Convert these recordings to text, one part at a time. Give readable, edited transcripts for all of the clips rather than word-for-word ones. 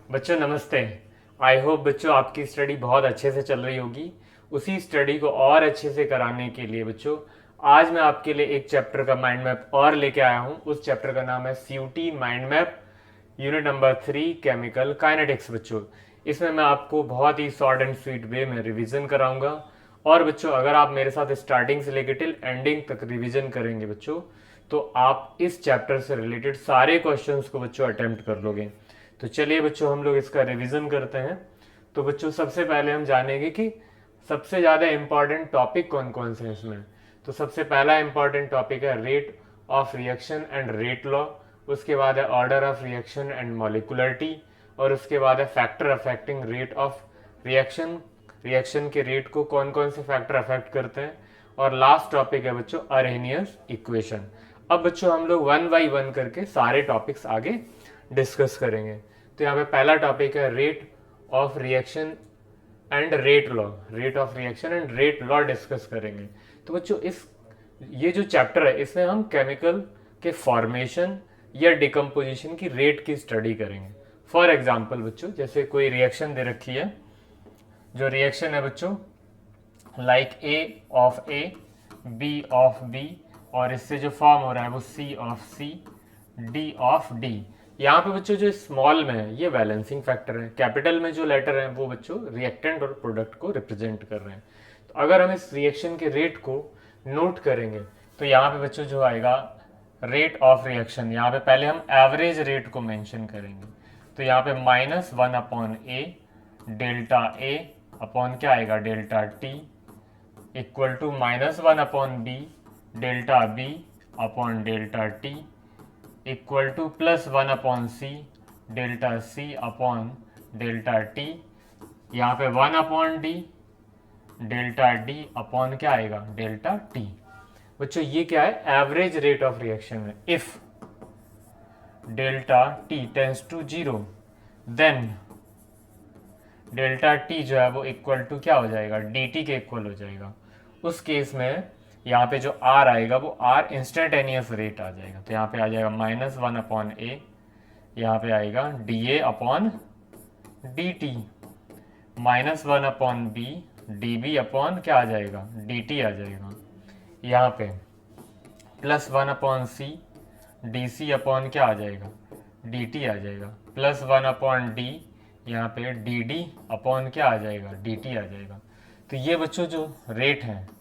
बच्चों नमस्ते। I hope बच्चों आपकी स्टडी बहुत अच्छे से चल रही होगी। उसी स्टडी को और अच्छे से कराने के लिए बच्चों आज मैं आपके लिए एक चैप्टर का माइंड मैप और लेके आया हूँ। उस चैप्टर का नाम है CUT mind map, unit number 3 chemical kinetics. बच्चों इसमें मैं आपको बहुत ही शॉर्ट एंड स्वीट वे में रिवीजन कराऊंगा। और बच्चों अगर आप मेरे साथ स्टार्टिंग से लेकर टिल एंडिंग तक रिवीजन करेंगे बच्चों, तो आप इस चैप्टर से रिलेटेड सारे क्वेश्चंस को बच्चों अटेम्प्ट कर लोगे। तो चलिए बच्चों हम लोग इसका रिवीजन करते हैं। तो बच्चों सबसे पहले हम जानेंगे कि सबसे ज़्यादा इंपॉर्टेंट टॉपिक कौन कौन से हैं इसमें। तो सबसे पहला इंपॉर्टेंट टॉपिक है rate of reaction and rate law. उसके बाद है order of reaction and molecularity. और उसके बाद है factor affecting rate of reaction, reaction के रेट को कौन कौन से फैक्टर अफेक्ट करते हैं। और लास्ट टॉपिक है बच्चों अरहेनियस इक्वेशन। अब बच्चों हम लोग वन बाई वन करके सारे टॉपिक्स आगे डिस्कस करेंगे। तो यहाँ पे पहला टॉपिक है rate of reaction and rate law. Rate of reaction and rate law discuss करेंगे। तो बच्चों ये जो चैप्टर है इसमें हम केमिकल के फॉर्मेशन या डिकम्पोजिशन की रेट की स्टडी करेंगे। फॉर एग्जाम्पल बच्चों जैसे कोई रिएक्शन दे रखी है, जो रिएक्शन है बच्चों like A of A, B of B, और इससे जो फॉर्म हो रहा है वो C of C, D of D. यहाँ पे बच्चों जो स्मॉल में है ये बैलेंसिंग फैक्टर है, कैपिटल में जो लेटर है वो बच्चों रिएक्टेंट और प्रोडक्ट को रिप्रेजेंट कर रहे हैं। तो अगर हम इस रिएक्शन के रेट को नोट करेंगे तो यहाँ पे बच्चों जो आएगा रेट ऑफ रिएक्शन, यहाँ पे पहले हम एवरेज रेट को मेंशन करेंगे। तो यहाँ पे -1/a डेल्टा ए अपॉन क्या आएगा delta T equal to -1/b delta B upon delta T equal to +1/c delta C upon delta T. यहाँ पे 1/d डेल्टा डी अपॉन क्या आएगा डेल्टा टी। बच्चों ये क्या है एवरेज रेट ऑफ रिएक्शन है। If delta T tends to 0 then delta T जो है वो इक्वल टू क्या हो जाएगा डी टी के इक्वल हो जाएगा। उस केस में यहाँ पे जो आर आएगा वो आर इंस्टेंटेनियस रेट आ जाएगा। तो यहाँ पे आ जाएगा -1/a, यहाँ पे आएगा D A upon D T, -1/b D B upon क्या आ जाएगा डी टी आ जाएगा। यहाँ पे +1/c डी सी अपॉन क्या आ जाएगा डी टी आ जाएगा, +1/d यहाँ पे डी डी अपॉन क्या आ जाएगा डी टी आ जाएगा। तो ये बच्चों जो रेट है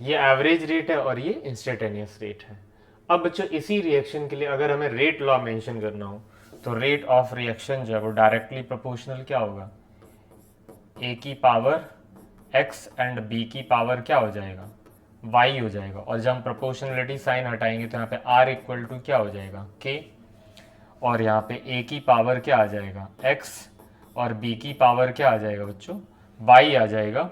ये एवरेज रेट है और ये इंस्टेंटेनियस रेट है। अब बच्चों इसी रिएक्शन के लिए अगर हमें रेट लॉ मेंशन करना हो तो रेट ऑफ रिएक्शन जो है वो डायरेक्टली प्रोपोर्शनल क्या होगा ए की पावर एक्स एंड बी की पावर क्या हो जाएगा वाई हो जाएगा। और जब हम प्रोपोर्शनलिटी साइन हटाएंगे तो यहाँ पे आर इक्वल टू क्या हो जाएगा के, और यहाँ पे ए की पावर क्या आ जाएगा एक्स और बी की पावर क्या आ जाएगा बच्चों वाई आ जाएगा।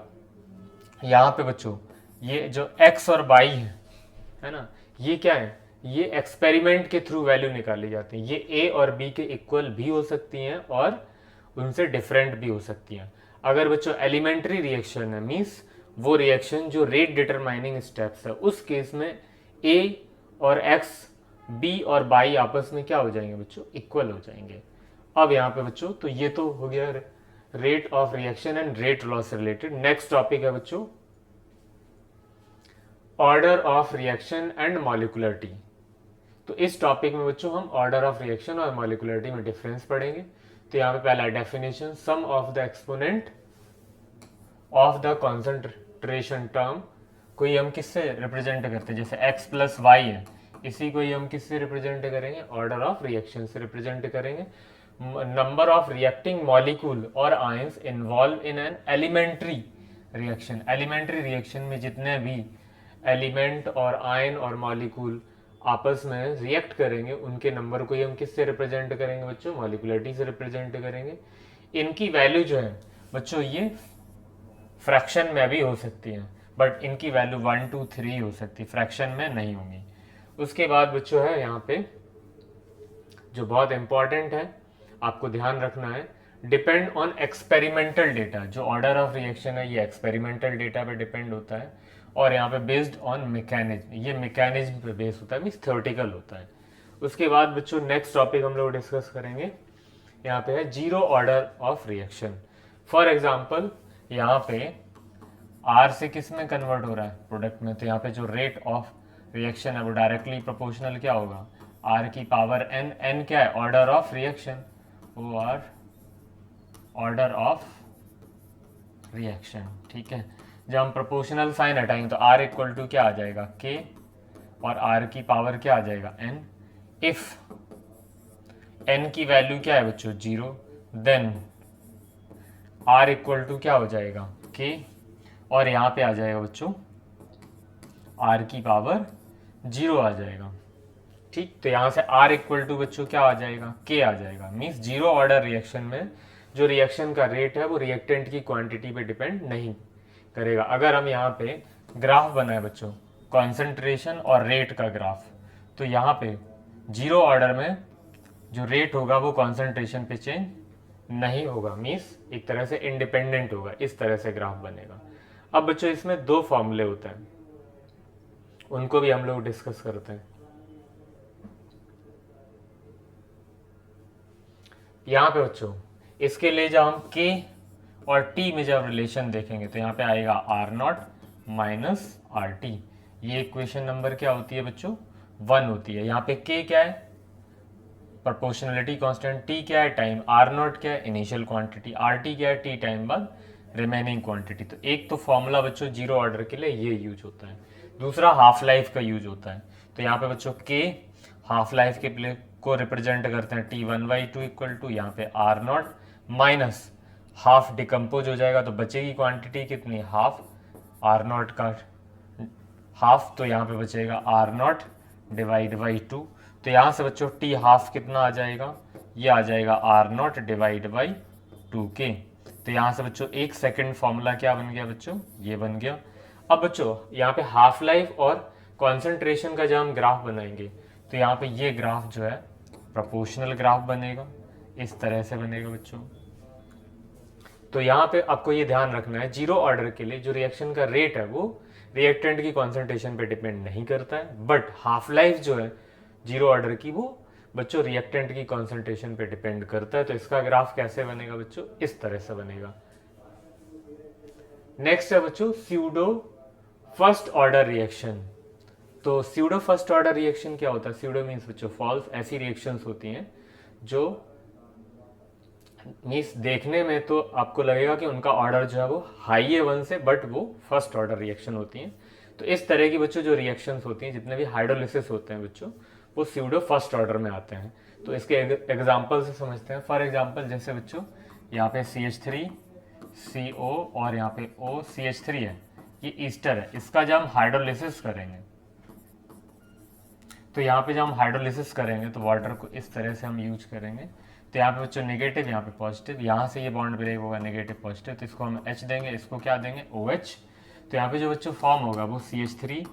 यहाँ पे बच्चों ये जो एक्स और वाई है ना, ये क्या है ये एक्सपेरिमेंट के थ्रू वैल्यू निकाली जाती है। ये ए और बी के इक्वल भी हो सकती हैं और उनसे डिफरेंट भी हो सकती हैं। अगर बच्चों एलिमेंट्री रिएक्शन है मीन्स वो रिएक्शन जो रेट डिटरमाइनिंग स्टेप्स है, उस केस में ए और एक्स बी और बाई आपस में क्या हो जाएंगे बच्चों इक्वल हो जाएंगे। अब यहाँ पे बच्चों तो ये तो हो गया rate of reaction and rate law से रिलेटेड। नेक्स्ट टॉपिक है बच्चों order of reaction and molecularity. तो इस टॉपिक में बच्चों हम ऑर्डर ऑफ रिएक्शन और मॉलिकुलरिटी में डिफरेंस पढ़ेंगे। तो यहाँ पे पहला definition sum of the exponent of the concentration term को ही हम किससे रिप्रेजेंट करते हैं, जैसे x प्लस वाई है इसी को ही हम किससे रिप्रेजेंट करेंगे ऑर्डर ऑफ रिएक्शन से रिप्रेजेंट करेंगे। नंबर ऑफ रिएक्टिंग मॉलिक्यूल और ions involve in an elementary reaction. Elementary reaction में जितने भी एलिमेंट और आयन और मॉलिक्यूल आपस में रिएक्ट करेंगे उनके नंबर को ही हम किससे रिप्रेजेंट करेंगे बच्चों मॉलिकुलरिटी से रिप्रेजेंट करेंगे। इनकी वैल्यू जो है बच्चों ये फ्रैक्शन में भी हो सकती है बट इनकी वैल्यू 1 2 3 हो सकती है, फ्रैक्शन में नहीं होंगी। उसके बाद बच्चों है यहाँ पे जो बहुत इंपॉर्टेंट है आपको ध्यान रखना है डिपेंड ऑन एक्सपेरिमेंटल डेटा। जो ऑर्डर ऑफ रिएक्शन है ये एक्सपेरिमेंटल डेटा पे डिपेंड होता है और यहाँ पे बेस्ड ऑन मैकेनिज्म, ये मैकेनिज्म पे बेस्ड होता है मीन्स थ्योरेटिकल होता है। उसके बाद बच्चों नेक्स्ट टॉपिक हम लोग डिस्कस करेंगे यहाँ पे है zero order of reaction. For example यहाँ पे आर से किस में कन्वर्ट हो रहा है, प्रोडक्ट में, तो यहाँ पे जो रेट ऑफ रिएक्शन है वो डायरेक्टली प्रोपोर्शनल क्या होगा, आर की पावर एन, एन क्या है, order of reaction, O R order of reaction. ठीक है, जब हम प्रोपोर्शनल साइन हटाएंगे तो आर इक्वल टू क्या आ जाएगा, के, और आर की पावर क्या आ जाएगा, एन। इफ एन की वैल्यू क्या है बच्चों, zero, then R equal to क्या हो जाएगा, के, और यहाँ पे आ जाएगा बच्चों आर की पावर जीरो आ जाएगा। ठीक, तो यहाँ से आर इक्वल टू बच्चों क्या आ जाएगा, के आ जाएगा। मीन्स जीरो ऑर्डर रिएक्शन में जो रिएक्शन का रेट है वो रिएक्टेंट की क्वांटिटी पे डिपेंड नहीं करेगा। अगर हम यहाँ पे ग्राफ बनाए बच्चों, कॉन्सेंट्रेशन और रेट का ग्राफ, तो यहाँ पे जीरो ऑर्डर में जो रेट होगा वो कॉन्सेंट्रेशन पे चेंज नहीं होगा, मीन्स एक तरह से इंडिपेंडेंट होगा। इस तरह से ग्राफ बनेगा। अब बच्चों इसमें दो फॉर्मूले होते हैं, उनको भी हम लोग डिस्कस करते हैं। यहाँ पे बच्चों इसके लिए जब हम के और टी में जब रिलेशन देखेंगे तो यहाँ पे आएगा R naught minus R T. ये इक्वेशन नंबर क्या होती है बच्चों, 1 होती है। यहाँ पे के क्या है, प्रोपोर्शनलिटी कांस्टेंट, टी क्या है, टाइम, आर नॉट क्या है, इनिशियल क्वांटिटी, आर टी क्या है, टी टाइम बाद रिमेनिंग क्वांटिटी। तो एक तो फॉर्मूला बच्चों जीरो ऑर्डर के लिए ये यूज होता है, दूसरा हाफ लाइफ का यूज होता है। तो यहाँ पे बच्चों के हाफ लाइफ के प्ले को रिप्रेजेंट करते हैं T one by two equal to यहाँ पे R naught minus half decompose हो जाएगा तो बचेगी क्वांटिटी कितनी, हाफ, आर नॉट का हाफ, तो यहाँ पे बचेगा R naught divide by two. तो यहाँ से बच्चों टी हाफ कितना आ जाएगा, ये आ जाएगा R naught divide by two के। तो यहाँ से बच्चों एक सेकंड फॉर्मूला क्या बन गया बच्चों, ये बन गया। अब बच्चों यहाँ पे हाफ लाइफ और कॉन्सेंट्रेशन का जब हम ग्राफ बनाएंगे तो यहाँ पे ये ग्राफ जो है प्रोपोर्शनल ग्राफ बनेगा, इस तरह से बनेगा बच्चों। तो यहाँ पे आपको ये ध्यान रखना है, जीरो ऑर्डर के लिए जो रिएक्शन का रेट है वो रिएक्टेंट की कॉन्सेंट्रेशन पे डिपेंड नहीं करता है, बट हाफ लाइफ जो है जीरो ऑर्डर की वो बच्चों रिएक्टेंट की कॉन्सेंट्रेशन पे डिपेंड करता है। तो इसका ग्राफ कैसे बनेगा बच्चों, इस तरह से बनेगा। नेक्स्ट है बच्चों स्यूडो फर्स्ट ऑर्डर रिएक्शन। तो स्यूडो फर्स्ट ऑर्डर रिएक्शन क्या होता है, स्यूडो मीन्स बच्चों फॉल्स, ऐसी रिएक्शंस होती हैं जो मीन्स देखने में तो आपको लगेगा कि उनका ऑर्डर जो है वो हाई है 1 से, बट वो फर्स्ट ऑर्डर रिएक्शन होती हैं। तो इस तरह की बच्चों जो रिएक्शंस होती हैं, जितने भी हाइड्रोलिसिस होते हैं बच्चों, वो स्यूडो फर्स्ट ऑर्डर में आते हैं। तो इसके एग्जाम्पल से समझते हैं। फॉर एग्जाम्पल जैसे बच्चों यहाँ पे CH3 CO और यहाँ पे OCH3 है, ये ईस्टर है, इसका जब हम हाइड्रोलिसिस करेंगे तो यहाँ पे जब हम हाइड्रोलिसिस करेंगे तो वाटर को इस तरह से हम यूज करेंगे। तो यहाँ पे बच्चों नेगेटिव, यहाँ पे पॉजिटिव, यहाँ से ये बॉन्ड ब्रेक होगा नेगेटिव पॉजिटिव, तो इसको हम H देंगे, इसको क्या देंगे OH। तो यहाँ पे जो बच्चों फॉर्म होगा वो CH3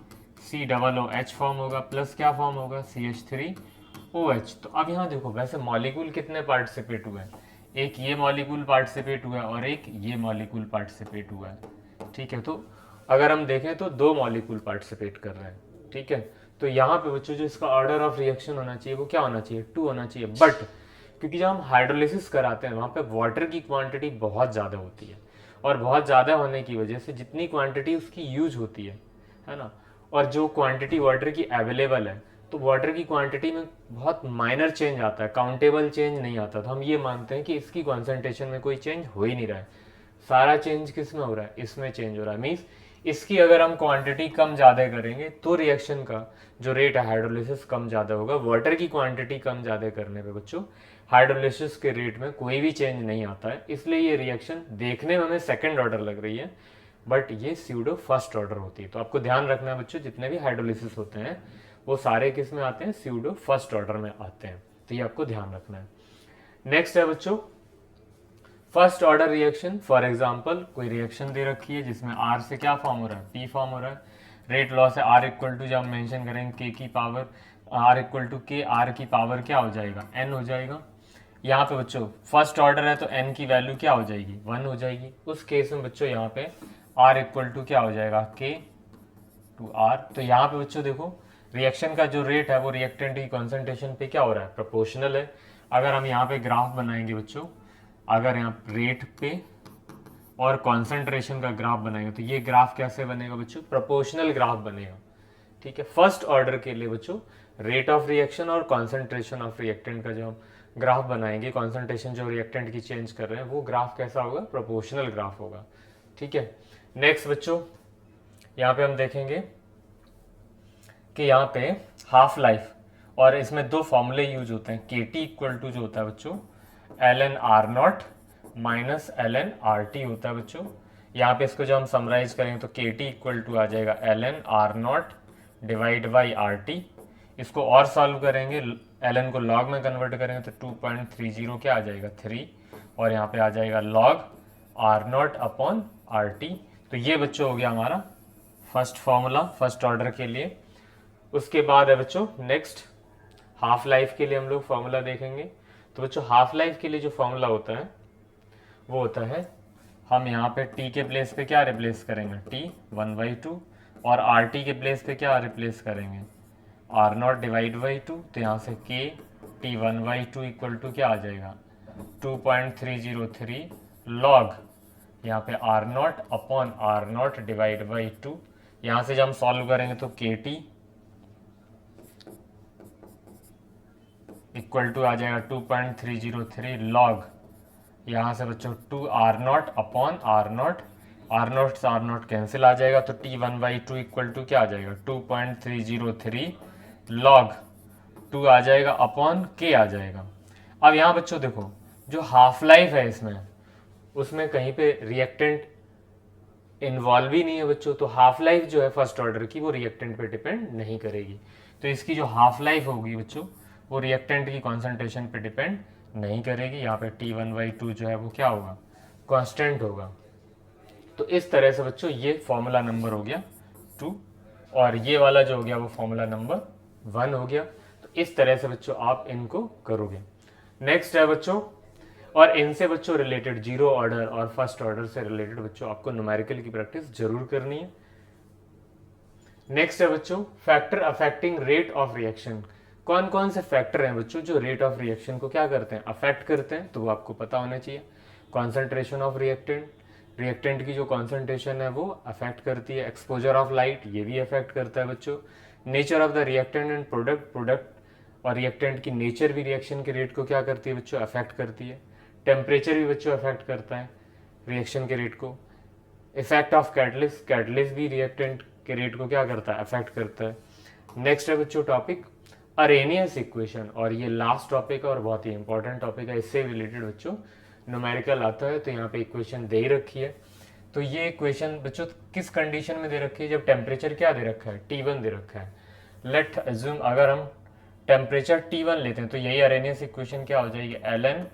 COOH फॉर्म होगा, प्लस क्या फॉर्म होगा CH3 OH। तो अब यहाँ देखो वैसे मॉलिक्यूल कितने पार्टिसिपेट हुए हैं, एक ये मॉलिक्यूल पार्टिसिपेट हुआ है और एक ये मॉलिक्यूल पार्टिसिपेट हुआ है। ठीक है, तो अगर हम देखें तो 2 मॉलिक्यूल पार्टिसिपेट कर रहे हैं। ठीक है, तो यहाँ पे बच्चों जो इसका ऑर्डर ऑफ रिएक्शन होना चाहिए वो क्या होना चाहिए, 2 होना चाहिए। बट क्योंकि जब हम हाइड्रोलिसिस कराते हैं वहाँ पे वाटर की क्वांटिटी बहुत ज़्यादा होती है, और बहुत ज़्यादा होने की वजह से जितनी क्वांटिटी उसकी यूज होती है ना, और जो क्वांटिटी वाटर की अवेलेबल है, तो वाटर की क्वांटिटी में बहुत माइनर चेंज आता है, काउंटेबल चेंज नहीं आता। तो हम ये मानते हैं कि इसकी कॉन्सेंट्रेशन में कोई चेंज हो ही नहीं रहा है, सारा चेंज किस में हो रहा है, इसमें चेंज हो रहा है। मीन्स इसकी अगर हम क्वांटिटी कम ज़्यादा करेंगे तो रिएक्शन का जो रेट है हाइड्रोलिसिस कम ज़्यादा होगा। वाटर की क्वांटिटी कम ज़्यादा करने पे बच्चों हाइड्रोलिसिस के रेट में कोई भी चेंज नहीं आता है। इसलिए ये रिएक्शन देखने में हमें सेकेंड ऑर्डर लग रही है, बट ये स्यूडो फर्स्ट ऑर्डर होती है। तो आपको ध्यान रखना है बच्चों, जितने भी हाइड्रोलिसिस होते हैं वो सारे किस में आते हैं, स्यूडो फर्स्ट ऑर्डर में आते हैं। तो ये आपको ध्यान रखना है। नेक्स्ट है बच्चों first order reaction. For example कोई रिएक्शन दे रखी है जिसमें आर से क्या फॉर्म हो रहा है, पी फॉर्म हो रहा है। रेट लॉस है आर इक्वल टू, जब मेंशन करेंगे के की पावर आर इक्वल टू के, आर की पावर क्या हो जाएगा, एन हो जाएगा। यहाँ पे बच्चों फर्स्ट ऑर्डर है तो एन की वैल्यू क्या हो जाएगी, 1 हो जाएगी। उस केस में बच्चों यहाँ पे आर इक्वल टू क्या हो जाएगा, के टू आर। तो यहाँ पे बच्चों देखो रिएक्शन का जो रेट है वो रिएक्टेंट की कॉन्सेंट्रेशन पे क्या हो रहा है, प्रोपोर्शनल है। अगर हम यहाँ पे ग्राफ बनाएंगे बच्चों, अगर यहाँ रेट पे और कॉन्सेंट्रेशन का ग्राफ बनाएंगे तो ये ग्राफ कैसे बनेगा बच्चों, प्रोपोर्शनल ग्राफ बनेगा। ठीक है, फर्स्ट ऑर्डर के लिए बच्चों रेट ऑफ रिएक्शन और कॉन्सेंट्रेशन ऑफ रिएक्टेंट का जो हम ग्राफ बनाएंगे, कॉन्सेंट्रेशन जो रिएक्टेंट की चेंज कर रहे हैं वो ग्राफ कैसा होगा, प्रोपोर्शनल ग्राफ होगा। ठीक है, नेक्स्ट बच्चों यहाँ पे हम देखेंगे कि यहाँ पे हाफ लाइफ, और इसमें दो फॉर्मूले यूज होते हैं। के टी इक्वल टू जो होता है बच्चों L N R naught minus L N R T होता है बच्चों। यहाँ पे इसको जो हम समराइज करेंगे तो के टी इक्वल टू आ जाएगा L N R naught divide by R T. इसको और सॉल्व करेंगे, एल एन को लॉग में कन्वर्ट करेंगे तो 2.30 क्या आ जाएगा 3, और यहाँ पे आ जाएगा log are naught upon R T. तो ये बच्चों हो गया हमारा फर्स्ट फॉर्मूला फर्स्ट ऑर्डर के लिए। उसके बाद है बच्चों नेक्स्ट हाफ लाइफ के लिए हम लोग फॉर्मूला देखेंगे। तो बच्चों हाफ लाइफ के लिए जो फॉर्मूला होता है वो होता है, हम यहाँ पे t के प्लेस पे क्या रिप्लेस करेंगे, t 1/2, और आर टी के प्लेस पे क्या रिप्लेस करेंगे, आर नॉट डिवाइड बाई 2। तो यहाँ से k t 1/2 इक्वल टू क्या आ जाएगा 2.303 लॉग यहाँ पे R naught upon R naught divide by 2। यहाँ से जब हम सॉल्व करेंगे तो के टी इक्वल टू आ जाएगा 2.303 लॉग, यहाँ से बच्चों 2 R naught upon R naught से आर नॉट कैंसिल आ जाएगा, तो टी 1/2 इक्वल टू क्या आ जाएगा 2.303 लॉग 2 आ जाएगा अपॉन के आ जाएगा। अब यहाँ बच्चों देखो जो हाफ लाइफ है इसमें, उसमें कहीं पे रिएक्टेंट इन्वॉल्व ही नहीं है बच्चों, तो हाफ लाइफ जो है फर्स्ट ऑर्डर की वो रिएक्टेंट पे डिपेंड नहीं करेगी। तो इसकी जो हाफ लाइफ होगी बच्चों वो रिएक्टेंट की कॉन्सेंट्रेशन पे डिपेंड नहीं करेगी। यहाँ पे t 1/2 जो है वो क्या होगा, कांस्टेंट होगा। तो इस तरह से बच्चों ये फॉर्मूला नंबर हो गया 2, और ये वाला जो हो गया वो फॉर्मूला नंबर 1 हो गया। तो इस तरह से बच्चों आप इनको करोगे। नेक्स्ट है बच्चों, और इनसे बच्चों रिलेटेड जीरो ऑर्डर और फर्स्ट ऑर्डर से रिलेटेड बच्चों आपको न्यूमेरिकल की प्रैक्टिस जरूर करनी है। नेक्स्ट है बच्चों factor affecting rate of reaction. कौन कौन से फैक्टर हैं बच्चों जो रेट ऑफ रिएक्शन को क्या करते हैं, अफेक्ट करते हैं, तो वो आपको पता होना चाहिए। कॉन्सेंट्रेशन ऑफ रिएक्टेंट, रिएक्टेंट की जो कॉन्सेंट्रेशन है वो अफेक्ट करती है। एक्सपोजर ऑफ लाइट, ये भी अफेक्ट करता है बच्चों। Nature of the reactant and product, product और रिएक्टेंट की नेचर भी रिएक्शन के रेट को क्या करती है बच्चों, अफेक्ट करती है। टेम्परेचर भी बच्चों अफेक्ट करता है रिएक्शन के रेट को। इफेक्ट ऑफ कैटलिस्ट, कैटलिस्ट भी रिएक्टेंट के रेट को क्या करता है, अफेक्ट करता है। नेक्स्ट है बच्चों टॉपिक अरेनियस इक्वेशन, और ये लास्ट टॉपिक है और बहुत ही इंपॉर्टेंट टॉपिक है। इससे रिलेटेड बच्चों न्यूमेरिकल आता है, तो यहाँ पे इक्वेशन दे ही रखी है। तो ये इक्वेशन बच्चों किस कंडीशन में दे रखी है, जब टेम्परेचर क्या दे रखा है, T1 दे रखा है। लेट अज्यूम अगर हम टेम्परेचर T1 लेते हैं तो यही अरेनियस इक्वेशन क्या हो जाएगी, ln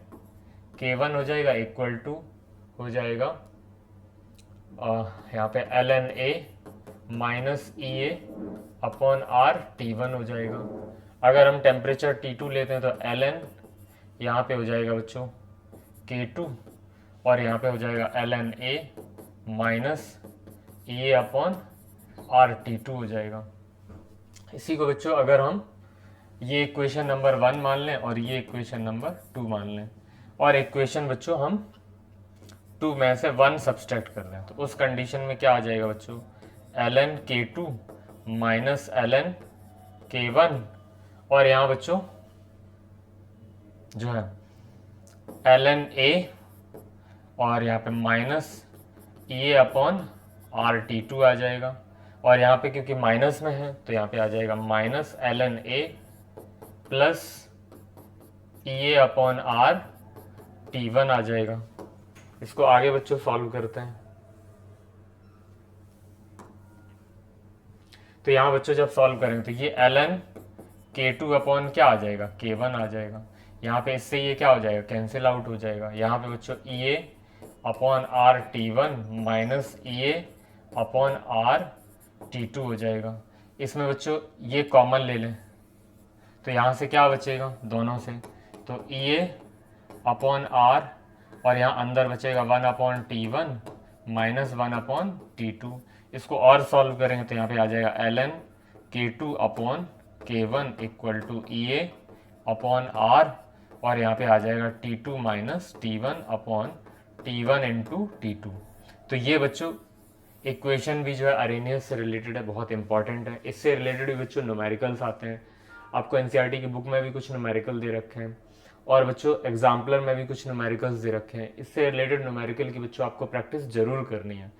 K1 हो जाएगा इक्वल टू हो जाएगा यहाँ पे ln A minus EA upon R T1 हो जाएगा। अगर हम टेम्परेचर T2 लेते हैं तो ln यहाँ पे हो जाएगा बच्चों K2, और यहाँ पे हो जाएगा ln A minus EA upon R T2 हो जाएगा। इसी को बच्चों अगर हम ये इक्वेशन नंबर 1 मान लें और ये इक्वेशन नंबर 2 मान लें, और इक्वेशन बच्चों हम 2 में से 1 सब्सट्रैक्ट कर दें, तो उस कंडीशन में क्या आ जाएगा बच्चों, ln K2 minus ln K1, और यहाँ बच्चों जो है ln A और यहाँ पे माइनस EA अपॉन RT2 आ जाएगा। और यहाँ पे क्योंकि माइनस में है तो यहाँ पे आ जाएगा minus ln A plus EA upon RT1 आ जाएगा। इसको आगे बच्चों सॉल्व करते हैं। तो यहाँ बच्चों जब सॉल्व करेंगे तो ये ln K2 अपॉन क्या आ जाएगा, K1 आ जाएगा। यहाँ पे इससे ये क्या हो जाएगा, कैंसिल आउट हो जाएगा। यहाँ पे बच्चों EA upon RT1 minus EA upon RT2 हो जाएगा। इसमें बच्चों ये कॉमन ले लें तो यहाँ से क्या बचेगा, दोनों से तो EA अपॉन R, और यहाँ अंदर बचेगा 1 upon T1 minus 1 upon T2। इसको और सॉल्व करेंगे तो यहाँ पे आ जाएगा ln K2 upon K1 equal to EA upon R, और यहाँ पे आ जाएगा T2 minus T1 upon T1 into T2। तो ये बच्चों इक्वेशन भी जो है अरेनियस से रिलेटेड है, बहुत इंपॉर्टेंट है। इससे रिलेटेड भी बच्चों न्यूमेरिकल्स आते हैं, आपको एनसीईआरटी की बुक में भी कुछ न्यूमेरिकल दे रखे हैं और बच्चों एग्जाम्पलर में भी कुछ न्यूमेरिकल्स दे रखे हैं। इससे रिलेटेड न्यूमेरिकल की बच्चों आपको प्रैक्टिस जरूर करनी है।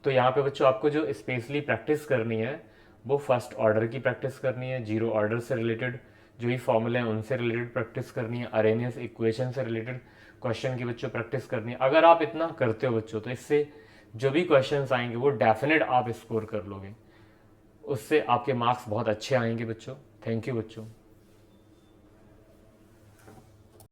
तो यहाँ पे बच्चों आपको जो स्पेशली प्रैक्टिस करनी है वो फर्स्ट ऑर्डर की प्रैक्टिस करनी है, जीरो ऑर्डर से रिलेटेड जो भी फॉर्मूले हैं उनसे रिलेटेड प्रैक्टिस करनी है, अरेनियस इक्वेशन से रिलेटेड क्वेश्चन की बच्चों प्रैक्टिस करनी है। अगर आप इतना करते हो बच्चों तो इससे जो भी क्वेश्चंस आएंगे वो डेफिनेट आप स्कोर कर लोगे, उससे आपके मार्क्स बहुत अच्छे आएंगे बच्चों। थैंक यू बच्चों।